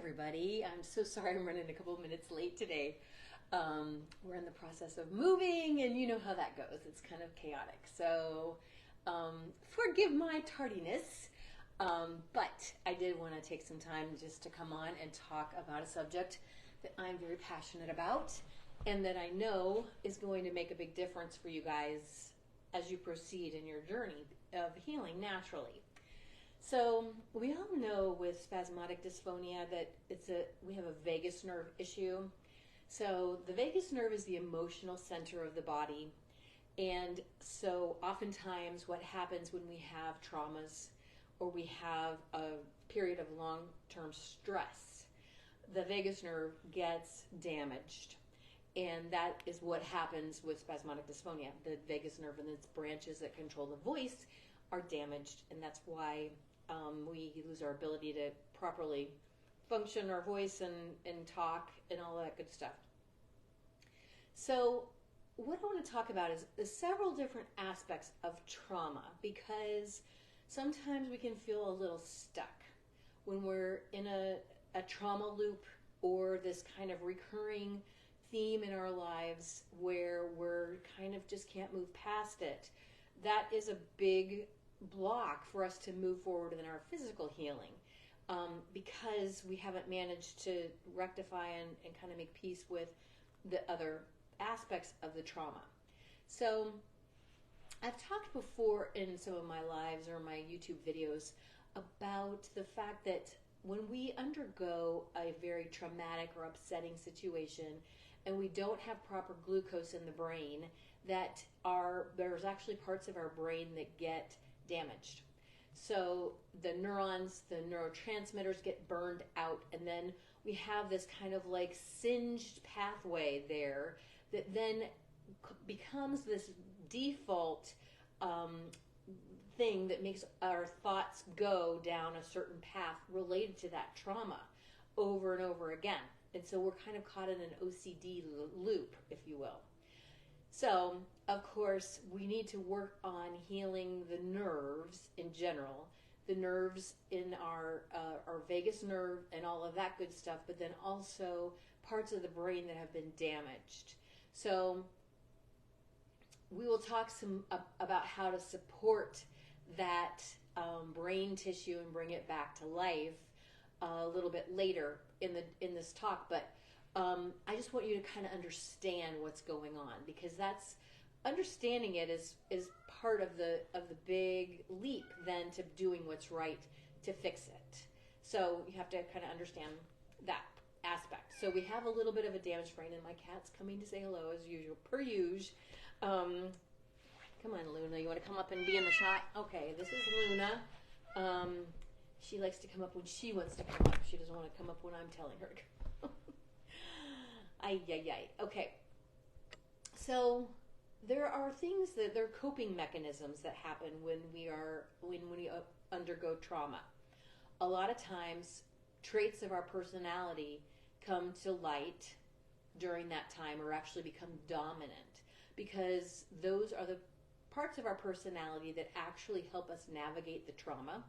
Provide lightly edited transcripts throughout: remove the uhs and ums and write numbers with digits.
everybody. I'm so sorry I'm running a couple of minutes late today. We're in the process of moving, and you know how that goes. It's kind of chaotic. So forgive my tardiness, but I did want to take some time just to come on and talk about a subject that I'm very passionate about and that I know is going to make a big difference for you guys as you proceed in your journey of healing naturally. So we all know with spasmodic dysphonia that we have a vagus nerve issue. So the vagus nerve is the emotional center of the body. And so oftentimes what happens when we have traumas or we have a period of long-term stress, the vagus nerve gets damaged. And that is what happens with spasmodic dysphonia. The vagus nerve and its branches that control the voice are damaged, and that's why we lose our ability to properly function our voice and talk and all that good stuff. So what I want to talk about is several different aspects of trauma, because sometimes we can feel a little stuck when we're in a trauma loop or this kind of recurring theme in our lives where we're kind of just can't move past it. That is a big block for us to move forward in our physical healing, because we haven't managed to rectify and kind of make peace with the other aspects of the trauma. So I've talked before in some of my lives or my YouTube videos about the fact that when we undergo a very traumatic or upsetting situation and we don't have proper glucose in the brain, there's actually parts of our brain that get damaged. So the neurons, the neurotransmitters get burned out, and then we have this kind of like singed pathway there that then becomes this default thing that makes our thoughts go down a certain path related to that trauma over and over again. And so we're kind of caught in an OCD loop, if you will. So, of course, we need to work on healing the nerves in general, the nerves in our vagus nerve and all of that good stuff, but then also parts of the brain that have been damaged. So we will talk some about how to support that brain tissue and bring it back to life a little bit later in this talk, but I just want you to kind of understand what's going on, because that's understanding it is part of the big leap then to doing what's right to fix it. So you have to kind of understand that aspect. So we have a little bit of a damaged brain, and my cat's coming to say hello as usual, per usual. Come on, Luna, you want to come up and be in the shot? Okay, this is Luna. She likes to come up when she wants to come up. She doesn't want to come up when I'm telling her to come. Ay, ay, ay. Okay. So there are coping mechanisms that happen when we undergo trauma. A lot of times, traits of our personality come to light during that time, or actually become dominant, because those are the parts of our personality that actually help us navigate the trauma.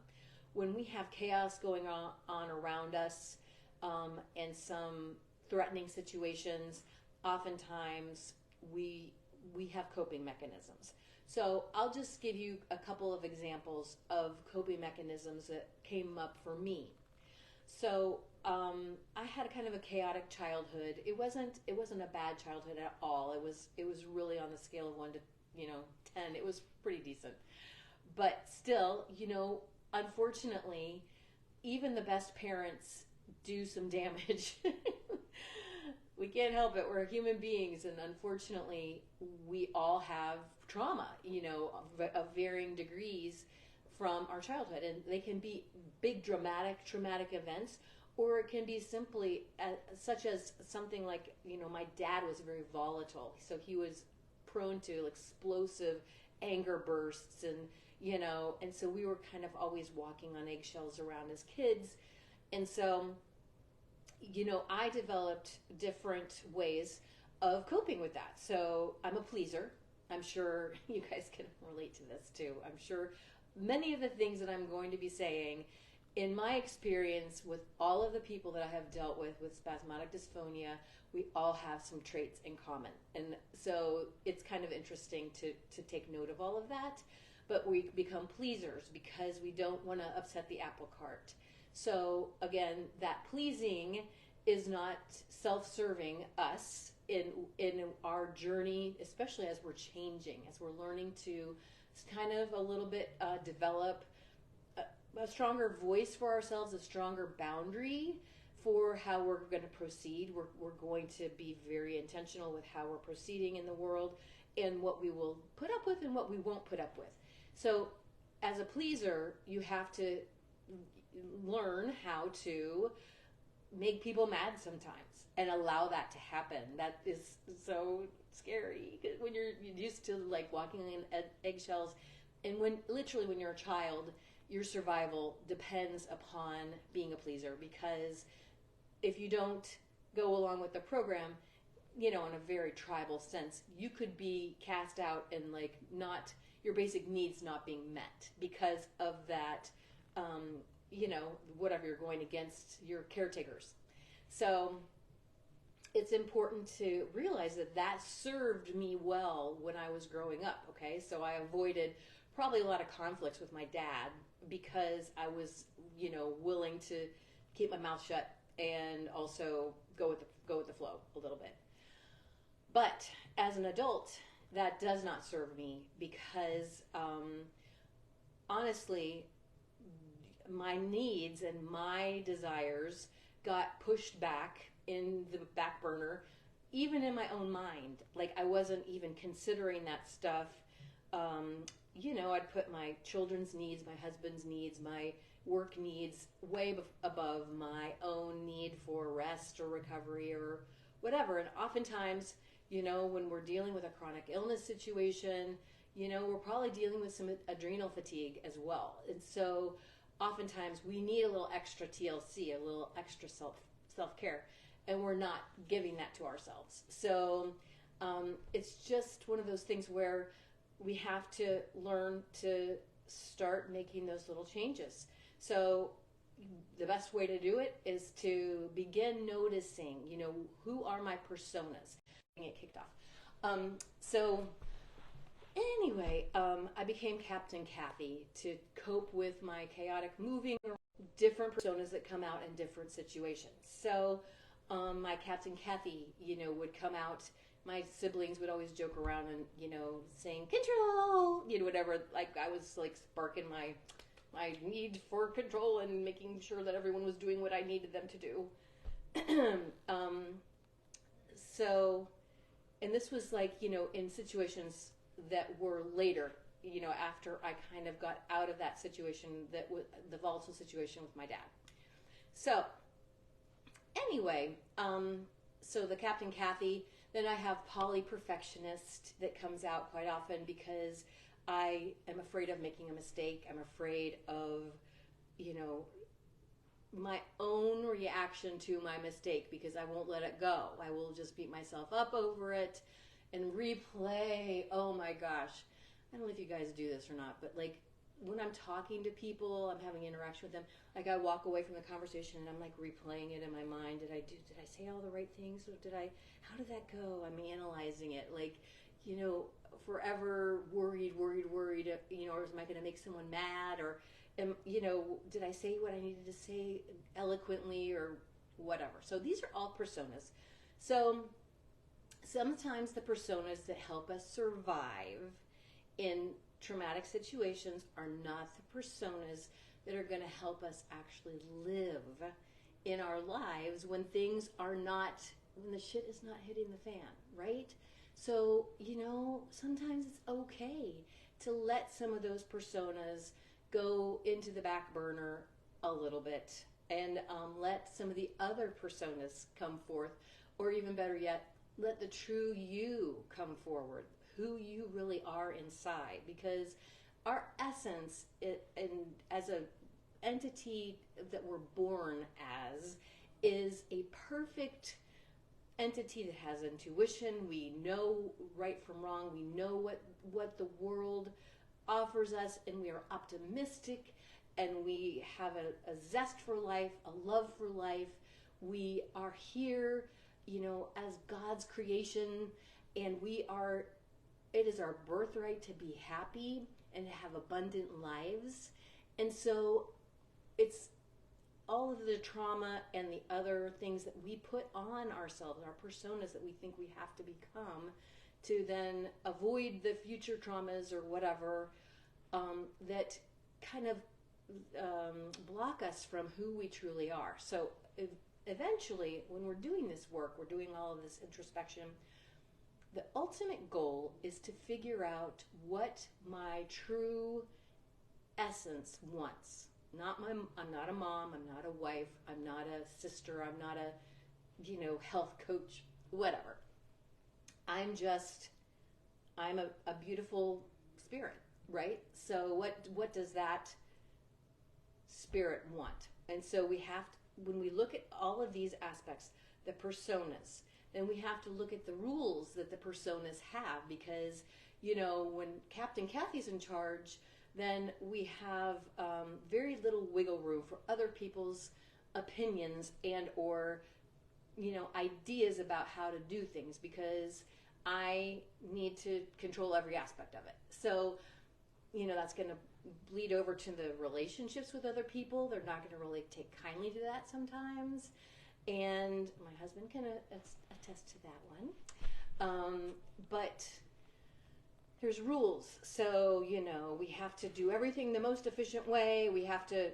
When we have chaos going on around us, and some threatening situations, oftentimes we have coping mechanisms. So I'll just give you a couple of examples of coping mechanisms that came up for me. So I had a kind of a chaotic childhood. It wasn't a bad childhood at all. It was really on the scale of 1 to 10. It was pretty decent, but still, unfortunately, even the best parents do some damage. We can't help it. We're human beings, and unfortunately, we all have trauma, of varying degrees from our childhood, and they can be big, traumatic events, or it can be simply such as something like, my dad was very volatile, so he was prone to explosive anger bursts, and so we were kind of always walking on eggshells around as kids, and so I developed different ways of coping with that. So I'm a pleaser. I'm sure you guys can relate to this too. I'm sure many of the things that I'm going to be saying in my experience with all of the people that I have dealt with spasmodic dysphonia, we all have some traits in common. And so it's kind of interesting to take note of all of that. But we become pleasers because we don't want to upset the apple cart. So again, that pleasing is not self-serving us in our journey, especially as we're changing, as we're learning to kind of a little bit develop a stronger voice for ourselves, a stronger boundary for how we're going to proceed. We're going to be very intentional with how we're proceeding in the world and what we will put up with and what we won't put up with. So as a pleaser, you have to learn how to make people mad sometimes and allow that to happen. That is so scary when you're used to like walking on eggshells. And when you're a child, your survival depends upon being a pleaser, because if you don't go along with the program, in a very tribal sense, you could be cast out and like not your basic needs not being met because of that, whatever you're going against your caretakers. So it's important to realize that served me well when I was growing up, okay? So I avoided probably a lot of conflicts with my dad because I was, willing to keep my mouth shut and also go with the flow a little bit. But as an adult, that does not serve me because, honestly, my needs and my desires got pushed back in the back burner, even in my own mind. Like I wasn't even considering that stuff. I'd put my children's needs, my husband's needs, my work needs way above my own need for rest or recovery or whatever. And oftentimes, when we're dealing with a chronic illness situation, we're probably dealing with some adrenal fatigue as well. And so oftentimes we need a little extra TLC, a little extra self-care, and we're not giving that to ourselves. So it's just one of those things where we have to learn to start making those little changes. So the best way to do it is to begin noticing, who are my personas? Get kicked off. So anyway, I became Captain Kathy to cope with my chaotic moving, different personas that come out in different situations. So my Captain Kathy, would come out. My siblings would always joke around and, saying, control, whatever. Like I was like sparking my need for control and making sure that everyone was doing what I needed them to do. And this was like, in situations that were later, after I kind of got out of that situation, that was the volatile situation with my dad. So anyway, so the Captain Kathy, then I have poly-perfectionist that comes out quite often because I am afraid of making a mistake. I'm afraid of, my own reaction to my mistake because I won't let it go. I will just beat myself up over it and replay. Oh my gosh. I don't know if you guys do this or not, but like when I'm talking to people, I'm having interaction with them, like I walk away from the conversation and I'm like replaying it in my mind. Did I say all the right things? Or how did that go? I'm analyzing it. Like, forever worried, or am I going to make someone mad? Or, did I say what I needed to say eloquently or whatever? So these are all personas. So sometimes the personas that help us survive in traumatic situations are not the personas that are going to help us actually live in our lives when the shit is not hitting the fan, right? So, sometimes it's okay to let some of those personas go into the back burner a little bit and let some of the other personas come forth, or even better yet, let the true you come forward, who you really are inside, because our essence and as a entity that we're born as is a perfect entity that has intuition. We know right from wrong. We know what the world offers us, and we are optimistic, and we have a zest for life, a love for life. We are here, as God's creation, and it is our birthright to be happy and to have abundant lives. And so it's all of the trauma and the other things that we put on ourselves, our personas that we think we have to become to then avoid the future traumas or whatever, that kind of block us from who we truly are. So eventually, when we're doing this work, we're doing all of this introspection, the ultimate goal is to figure out what my true essence wants. I'm not a mom, I'm not a wife, I'm not a sister, I'm not a, health coach, whatever. I'm a beautiful spirit, right? So what does that spirit want? And so we have to, when we look at all of these aspects, the personas, then we have to look at the rules that the personas have, because, when Captain Kathy's in charge, then we have very little wiggle room for other people's opinions and or, ideas about how to do things, because I need to control every aspect of it. So, that's going to bleed over to the relationships with other people. They're not going to really take kindly to that sometimes. And my husband can attest to that one. But there's rules. So, we have to do everything the most efficient way. We have to,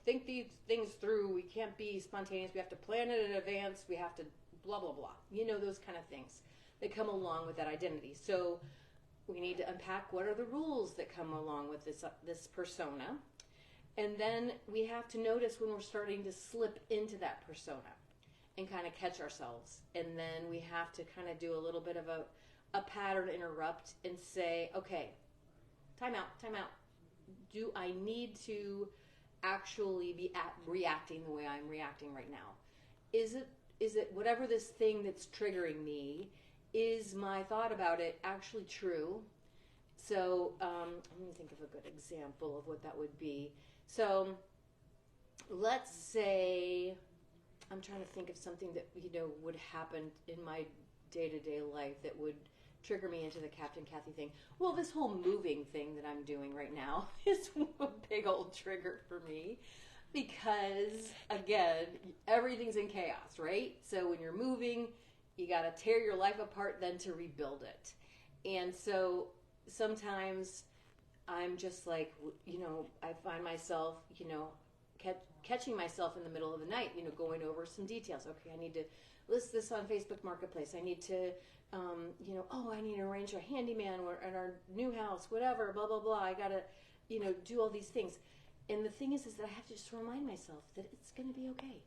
think these things through. We can't be spontaneous. We have to plan it in advance. We have to blah, blah, blah. Those kind of things that come along with that identity. So we need to unpack what are the rules that come along with this persona. And then we have to notice when we're starting to slip into that persona and kind of catch ourselves. And then we have to kind of do a little bit of a pattern interrupt and say, okay, time out. Do I need to actually be reacting the way I'm reacting right now? Is it whatever this thing that's triggering me, is my thought about it actually true? So let me think of a good example of what that would be. So let's say I'm trying to think of something that would happen in my day-to-day life that would trigger me into the Captain Kathy thing. Well, this whole moving thing that I'm doing right now is a big old trigger for me, because again, everything's in chaos, right? So when you're moving, you got to tear your life apart then to rebuild it. And so sometimes I'm just like, I find myself, catching myself in the middle of the night, going over some details. Okay, I need to list this on Facebook Marketplace. I need to, I need to arrange a handyman in our new house, whatever, blah, blah, blah. I got to, do all these things. And the thing is that I have to just remind myself that it's going to be okay.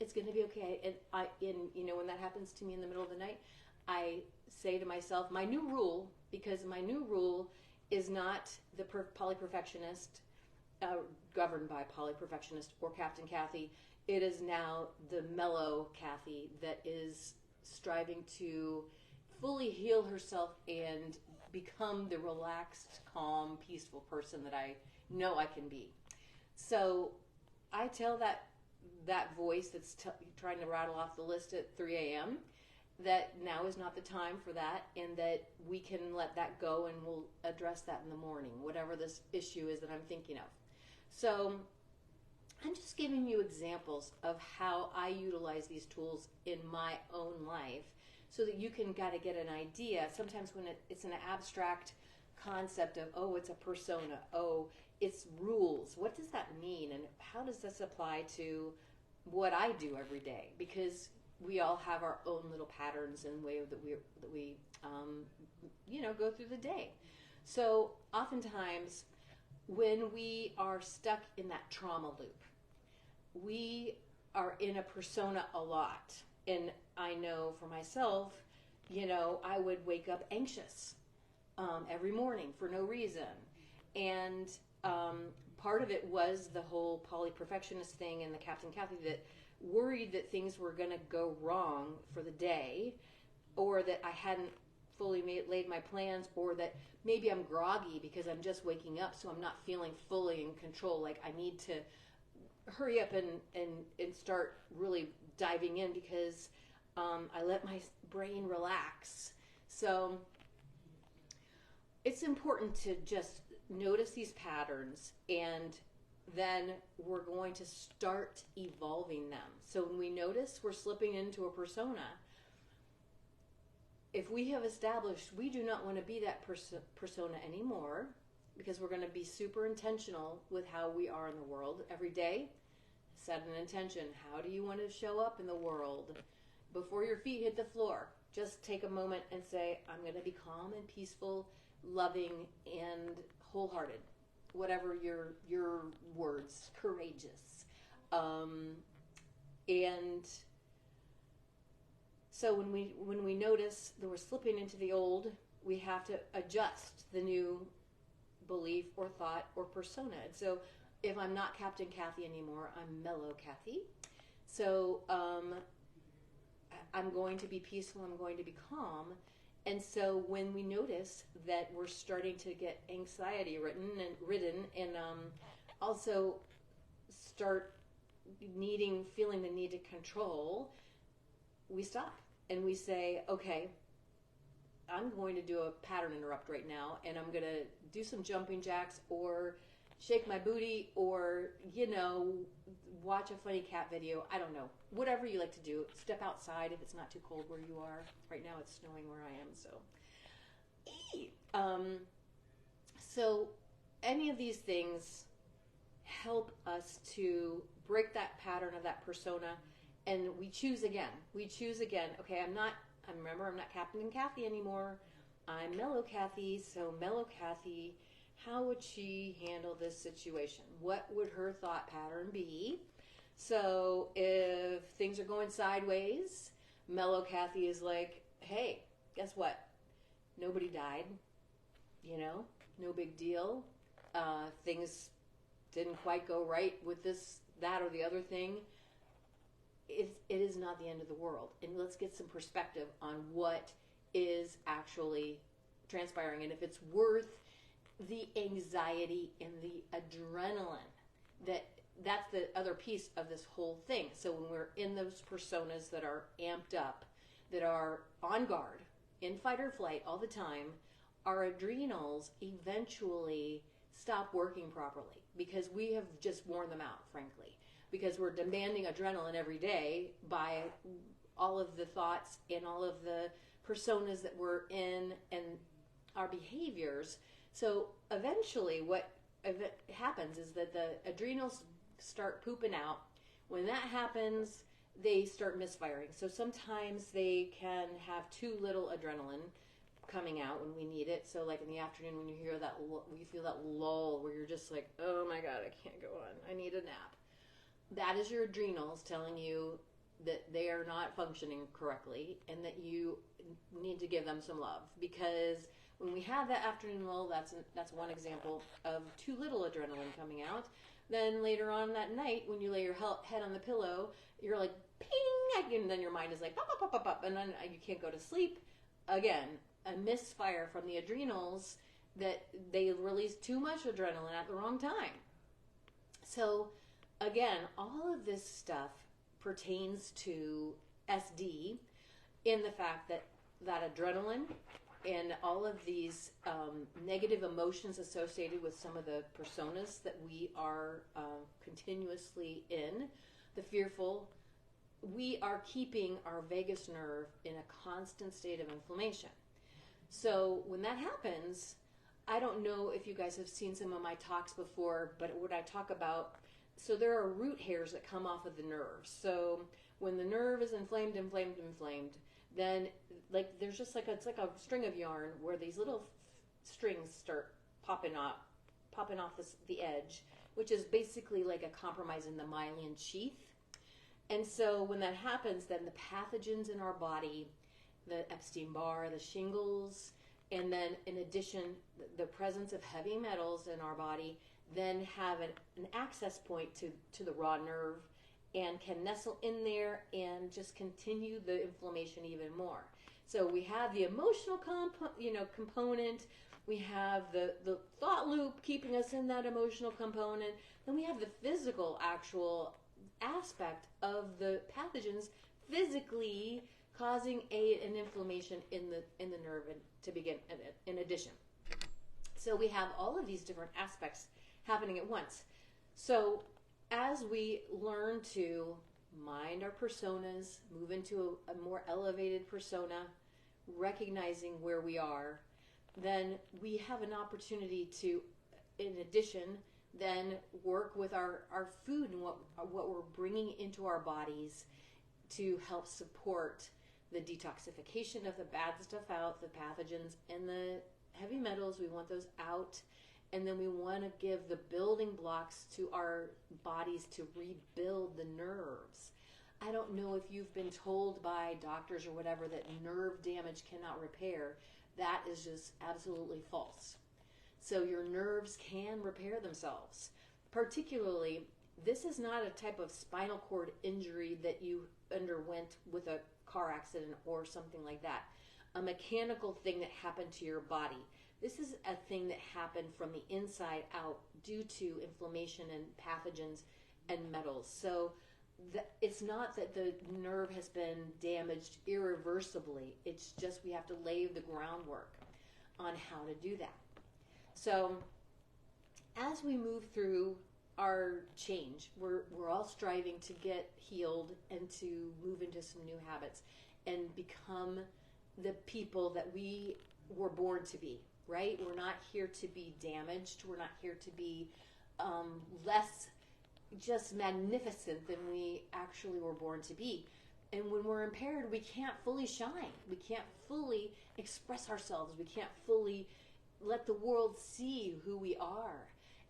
It's going to be okay. And when that happens to me in the middle of the night, I say to myself, my new rule, because my new rule is not the polyperfectionist, governed by polyperfectionist or Captain Kathy. It is now the mellow Kathy that is striving to fully heal herself and become the relaxed, calm, peaceful person that I know I can be. So I tell that voice that's trying to rattle off the list at 3 a.m. that now is not the time for that, and that we can let that go and we'll address that in the morning, whatever this issue is that I'm thinking of. So I'm just giving you examples of how I utilize these tools in my own life so that you can kind of get an idea. Sometimes when it's an abstract concept of, oh, it's a persona, oh, it's rules. What does that mean? And how does this apply to what I do every day? Because we all have our own little patterns and way that we go through the day. So oftentimes when we are stuck in that trauma loop, we are in a persona a lot. And I know for myself, I would wake up anxious every morning for no reason. And part of it was the whole polyperfectionist thing and the Captain Kathy, that worried that things were going to go wrong for the day, or that I hadn't fully laid my plans, or that maybe I'm groggy because I'm just waking up, so I'm not feeling fully in control. Like I need to hurry up and start really diving in because I let my brain relax. So it's important to just notice these patterns, and then we're going to start evolving them. So when we notice we're slipping into a persona, if we have established we do not want to be that persona anymore, because we're going to be super intentional with how we are in the world every day, set an intention. How do you want to show up in the world? Before your feet hit the floor, just take a moment and say, I'm going to be calm and peaceful, loving and wholehearted. Whatever your words, courageous. And so when we notice that we're slipping into the old, we have to adjust the new belief or thought or persona. And so if I'm not Captain Kathy anymore, I'm Mellow Kathy. So I'm going to be peaceful, I'm going to be calm. And so when we notice that we're starting to get anxiety ridden and also start feeling the need to control, we stop and we say, okay, I'm going to do a pattern interrupt right now, and I'm going to do some jumping jacks or shake my booty or, watch a funny cat video. I don't know. Whatever you like to do. Step outside if it's not too cold where you are. Right now it's snowing where I am, so. So any of these things help us to break that pattern of that persona, and we choose again. Okay, I'm not Captain Kathy anymore. I'm Mellow Kathy. So Mellow Kathy, how would she handle this situation? What would her thought pattern be? So if things are going sideways, Mellow Kathy is like, hey, guess what? Nobody died. No big deal. Things didn't quite go right with this, that, or the other thing. It is not the end of the world. And let's get some perspective on what is actually transpiring, and if it's worth the anxiety and the adrenaline. That's the other piece of this whole thing. So when we're in those personas that are amped up, that are on guard, in fight or flight all the time, our adrenals eventually stop working properly because we have just worn them out, frankly, because we're demanding adrenaline every day by all of the thoughts and all of the personas that we're in and our behaviors. So eventually what happens is that the adrenals start pooping out. When that happens, they start misfiring. So sometimes they can have too little adrenaline coming out when we need it. So like in the afternoon when you feel that lull where you're just like, oh my God, I can't go on. I need a nap. That is your adrenals telling you that they are not functioning correctly and that you need to give them some love. Because when we have that afternoon lull, that's one example of too little adrenaline coming out. Then later on that night, when you lay your head on the pillow, you're like, ping, and then your mind is like, pop, pop, pop, pop, pop, and then you can't go to sleep. Again, a misfire from the adrenals that they release too much adrenaline at the wrong time. So again, all of this stuff pertains to SD in the fact that adrenaline and all of these negative emotions associated with some of the personas that we are continuously in, the fearful, we are keeping our vagus nerve in a constant state of inflammation. So when that happens, I don't know if you guys have seen some of my talks before, but what I talk about, so there are root hairs that come off of the nerve. So when the nerve is inflamed, then like there's just like it's like a string of yarn where these little strings start popping off the edge, which is basically like a compromise in the myelin sheath. And so when that happens, then the pathogens in our body, the Epstein-Barr, the shingles, and then in addition, the presence of heavy metals in our body then have an access point to the raw nerve and can nestle in there and just continue the inflammation even more. So we have the emotional component. We have the thought loop keeping us in that emotional component. Then we have the physical actual aspect of the pathogens physically causing an inflammation in the nerve to begin in addition. So we have all of these different aspects happening at once. So as we learn to mind our personas, move into a more elevated persona, recognizing where we are, then we have an opportunity to, in addition, then work with our food and what we're bringing into our bodies to help support the detoxification of the bad stuff out, the pathogens and the heavy metals. We want those out. And then we want to give the building blocks to our bodies to rebuild the nerves. I don't know if you've been told by doctors or whatever that nerve damage cannot repair. That is just absolutely false. So your nerves can repair themselves. Particularly, this is not a type of spinal cord injury that you underwent with a car accident or something like that. A mechanical thing that happened to your body. This is a thing that happened from the inside out due to inflammation and pathogens and metals. So it's not that the nerve has been damaged irreversibly. It's just we have to lay the groundwork on how to do that. So as we move through our change, we're all striving to get healed and to move into some new habits and become the people that we were born to be, right? We're not here to be damaged. We're not here to be less just magnificent than we actually were born to be. And when we're impaired, we can't fully shine. We can't fully express ourselves. We can't fully let the world see who we are.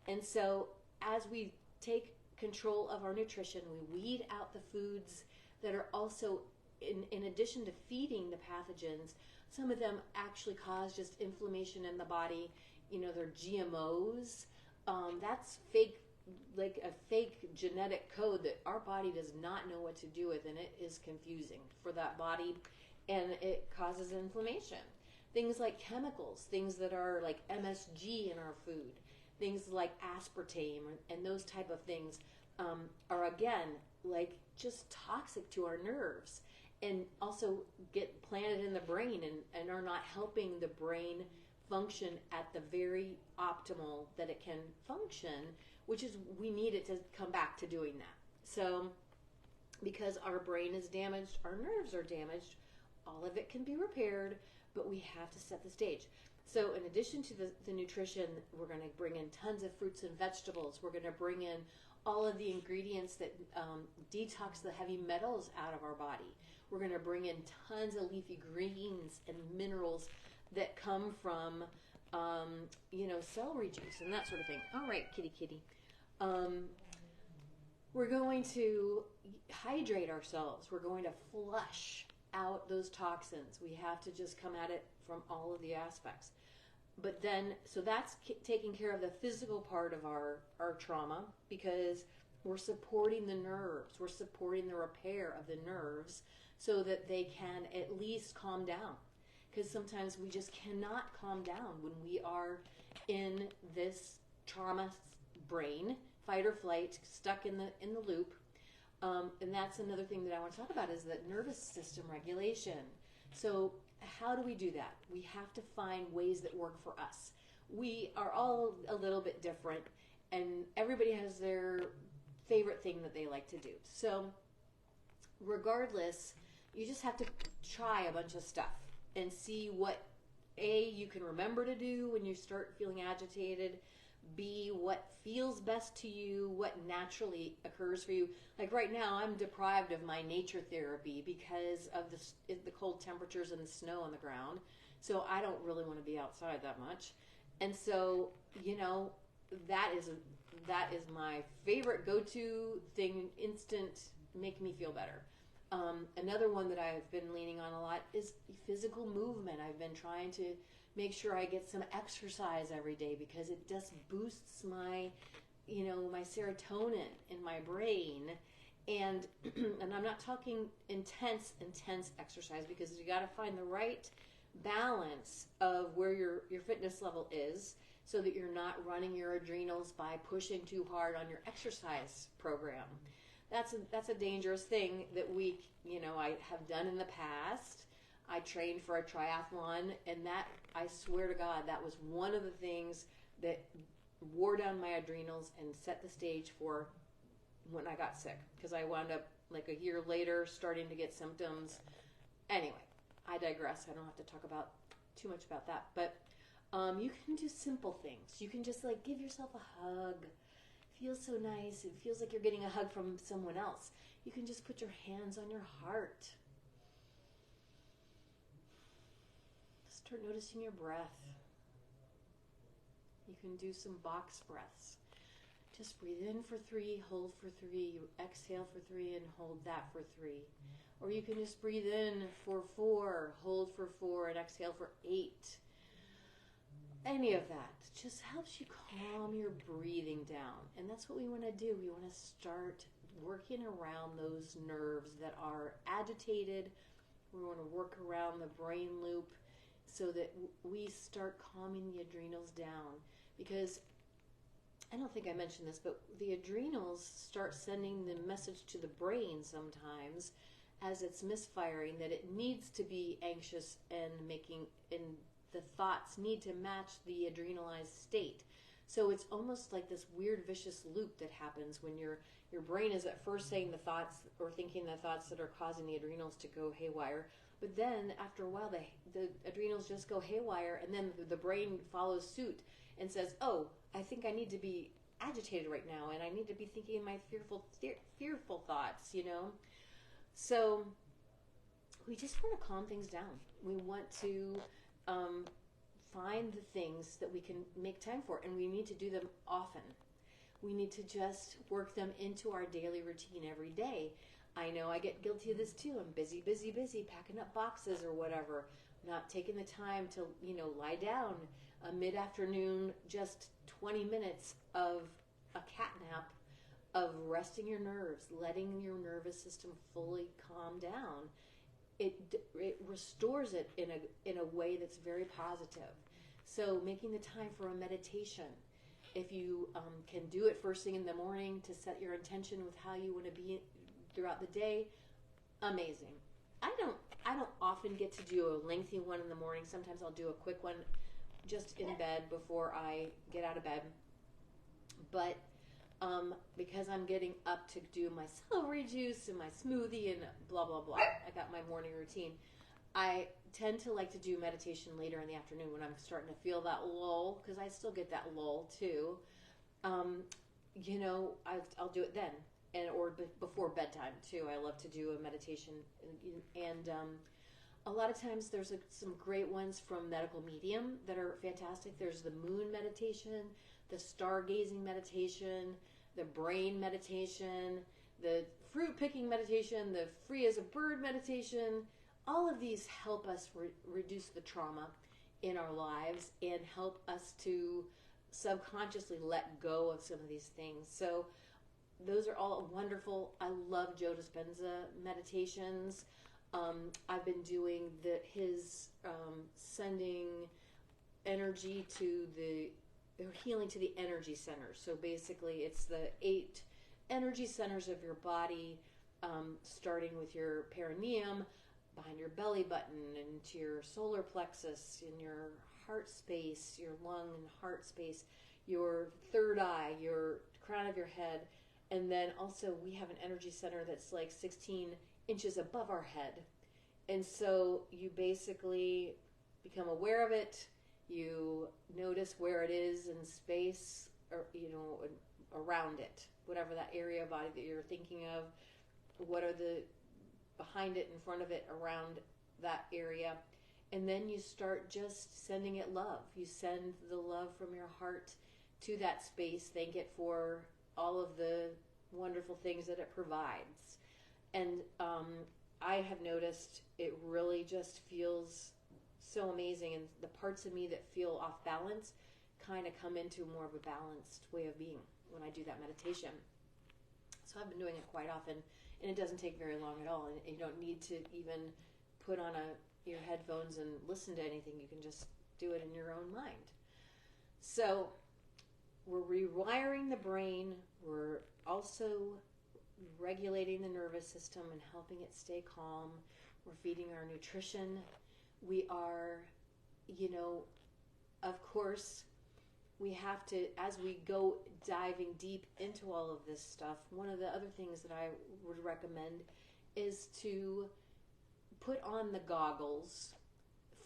And so as we take control of our nutrition, we weed out the foods that are also, in addition to feeding the pathogens, some of them actually cause just inflammation in the body. You know, they're GMOs. That's fake, like a fake genetic code that our body does not know what to do with, and it is confusing for that body, and it causes inflammation. Things like chemicals, things that are like MSG in our food, things like aspartame and those type of things are, again, like just toxic to our nerves, and also get planted in the brain and are not helping the brain function at the very optimal that it can function, which is we need it to come back to doing that. So because our brain is damaged, our nerves are damaged, all of it can be repaired, but we have to set the stage. So in addition to the nutrition, we're going to bring in tons of fruits and vegetables. We're going to bring in all of the ingredients that detox the heavy metals out of our body. We're going to bring in tons of leafy greens and minerals that come from, celery juice and that sort of thing. All right, kitty. We're going to hydrate ourselves. We're going to flush out those toxins. We have to just come at it from all of the aspects. But then, so that's taking care of the physical part of our trauma, because we're supporting the nerves. We're supporting the repair of the nerves so that they can at least calm down. Because sometimes we just cannot calm down when we are in this trauma brain, fight or flight, stuck in the loop. And that's another thing that I want to talk about is that nervous system regulation. So how do we do that? We have to find ways that work for us. We are all a little bit different, and everybody has their favorite thing that they like to do. So regardless, you just have to try a bunch of stuff and see what, A, you can remember to do when you start feeling agitated, B, what feels best to you, what naturally occurs for you. Like right now, I'm deprived of my nature therapy because of the cold temperatures and the snow on the ground. So I don't really want to be outside that much. And so, that is my favorite go-to thing, instant, make me feel better. Another one that I've been leaning on a lot is physical movement. I've been trying to make sure I get some exercise every day because it just boosts my, my serotonin in my brain, And and I'm not talking intense exercise, because you got to find the right balance of where your fitness level is, so that you're not running your adrenals by pushing too hard on your exercise program. That's a dangerous thing that I have done in the past. I trained for a triathlon, and that, I swear to God, that was one of the things that wore down my adrenals and set the stage for when I got sick, because I wound up like a year later starting to get symptoms. Anyway, I digress. I don't have to talk about too much about that, but you can do simple things. You can just like give yourself a hug. It feels so nice. It feels like you're getting a hug from someone else. You can just put your hands on your heart. Start noticing your breath. You can do some box breaths. Just breathe in for 3, hold for 3, you exhale for 3, and hold that for 3. Or you can just breathe in for 4, hold for 4, and exhale for 8. Any of that just helps you calm your breathing down. And that's what we want to do. We want to start working around those nerves that are agitated. We want to work around the brain loop so that we start calming the adrenals down. Because I don't think I mentioned this, but the adrenals start sending the message to the brain sometimes as it's misfiring that it needs to be anxious, and the thoughts need to match the adrenalized state. So it's almost like this weird vicious loop that happens when your brain is at first saying the thoughts or thinking the thoughts that are causing the adrenals to go haywire. But then after a while, the adrenals just go haywire, and then the brain follows suit and says, oh, I think I need to be agitated right now, and I need to be thinking my fearful thoughts, So we just want to calm things down. We want to find the things that we can make time for, and we need to do them often. We need to just work them into our daily routine every day. I know I get guilty of this too. I'm busy, packing up boxes or whatever, not taking the time to, lie down a mid-afternoon, just 20 minutes of a cat nap, of resting your nerves, letting your nervous system fully calm down. It restores it in a way that's very positive. So making the time for a meditation, if you can do it first thing in the morning to set your intention with how you want to be throughout the day, amazing. I don't often get to do a lengthy one in the morning. Sometimes I'll do a quick one just in bed before I get out of bed. But because I'm getting up to do my celery juice and my smoothie and blah, blah, blah, I got my morning routine, I tend to like to do meditation later in the afternoon when I'm starting to feel that lull, because I still get that lull too. I'll do it then, or before bedtime too. I love to do a meditation, and a lot of times there's some great ones from Medical Medium that are fantastic. There's the moon meditation, the stargazing meditation, the brain meditation, the fruit picking meditation, the free as a bird meditation. All of these help us reduce the trauma in our lives and help us to subconsciously let go of some of these things. So those are all wonderful. I love Joe Dispenza meditations. I've been doing his sending energy to healing to the energy centers. So basically it's the 8 energy centers of your body, starting with your perineum, behind your belly button, into your solar plexus, in your heart space, your lung and heart space, your third eye, your crown of your head. And then also we have an energy center that's like 16 inches above our head. And so you basically become aware of it. You notice where it is in space, or around it, whatever that area of body that you're thinking of. What are the behind it, in front of it, around that area. And then you start just sending it love. You send the love from your heart to that space. Thank it for all of the wonderful things that it provides. And I have noticed it really just feels so amazing, and the parts of me that feel off balance kind of come into more of a balanced way of being when I do that meditation. So I've been doing it quite often, And it doesn't take very long at all. And you don't need to even put on your headphones and listen to anything. You can just do it in your own mind. So we're rewiring the brain. We're also regulating the nervous system and helping it stay calm. We're feeding our nutrition. We are, of course, we have to, as we go diving deep into all of this stuff, one of the other things that I would recommend is to put on the goggles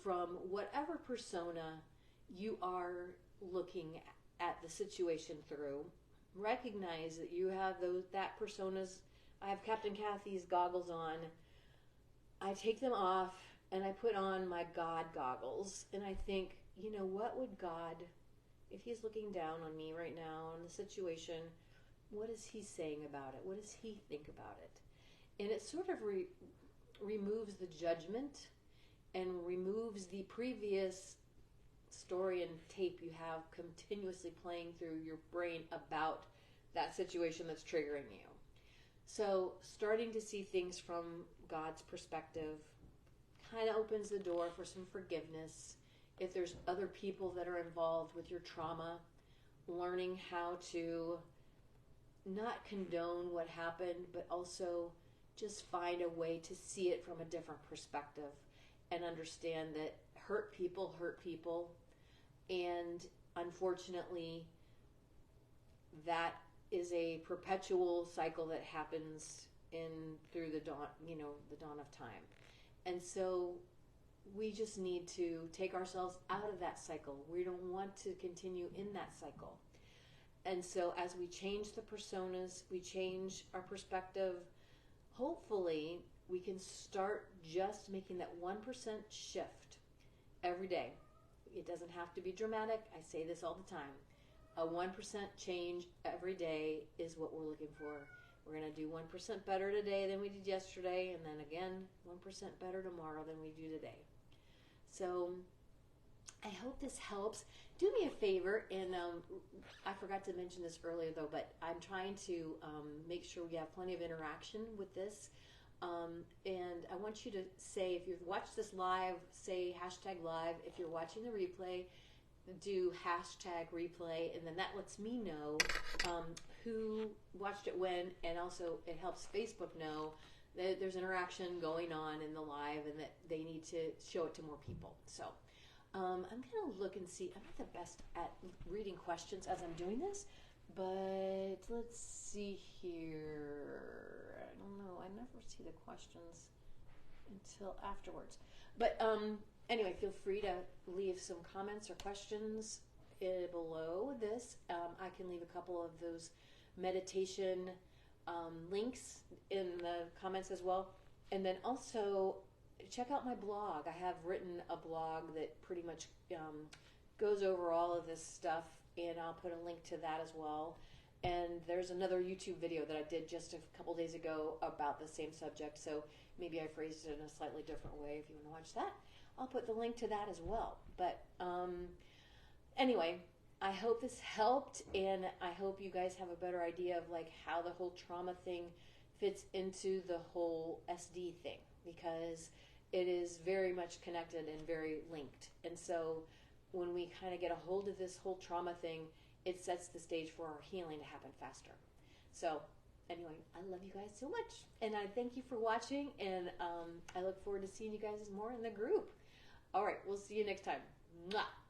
from whatever persona you are looking at the situation through. Recognize that you have that persona's. I have Captain Kathy's goggles on. I take them off and I put on my God goggles, and I think, what would God, if he's looking down on me right now on the situation, what is he saying about it? What does he think about it? And it sort of removes the judgment and removes the previous story and tape you have continuously playing through your brain about that situation that's triggering you. So starting to see things from God's perspective kind of opens the door for some forgiveness. If there's other people that are involved with your trauma, learning how to not condone what happened, but also just find a way to see it from a different perspective and understand that hurt people, and unfortunately that is a perpetual cycle that happens through the dawn, the dawn of time. And so we just need to take ourselves out of that cycle. We don't want to continue in that cycle. And so as we change the personas, we change our perspective, hopefully we can start just making that 1% shift every day. It doesn't have to be dramatic. I say this all the time. A 1% change every day is what we're looking for. We're going to do 1% better today than we did yesterday, and then again, 1% better tomorrow than we do today. So I hope this helps. Do me a favor, and I forgot to mention this earlier though, but I'm trying to make sure we have plenty of interaction with this. And I want you to say, if you've watched this live, say #live. If you're watching the replay, do #replay, and then that lets me know who watched it when, and also it helps Facebook know that there's interaction going on in the live and that they need to show it to more people. So I'm going to look and see. I'm not the best at reading questions as I'm doing this, but let's see here. I don't know. I never see the questions until afterwards. But anyway, feel free to leave some comments or questions below this. I can leave a couple of those meditation links in the comments as well. And then also check out my blog. I have written a blog that pretty much goes over all of this stuff, and I'll put a link to that as well. And there's another YouTube video that I did just a couple days ago about the same subject, so maybe I phrased it in a slightly different way. If you want to watch that, I'll put the link to that as well. But anyway, I hope this helped, and I hope you guys have a better idea of like how the whole trauma thing fits into the whole SD thing, because it is very much connected and very linked. And so when we kind of get a hold of this whole trauma thing, it sets the stage for our healing to happen faster. So anyway, I love you guys so much, and I thank you for watching, and I look forward to seeing you guys more in the group. All right, we'll see you next time. Mwah.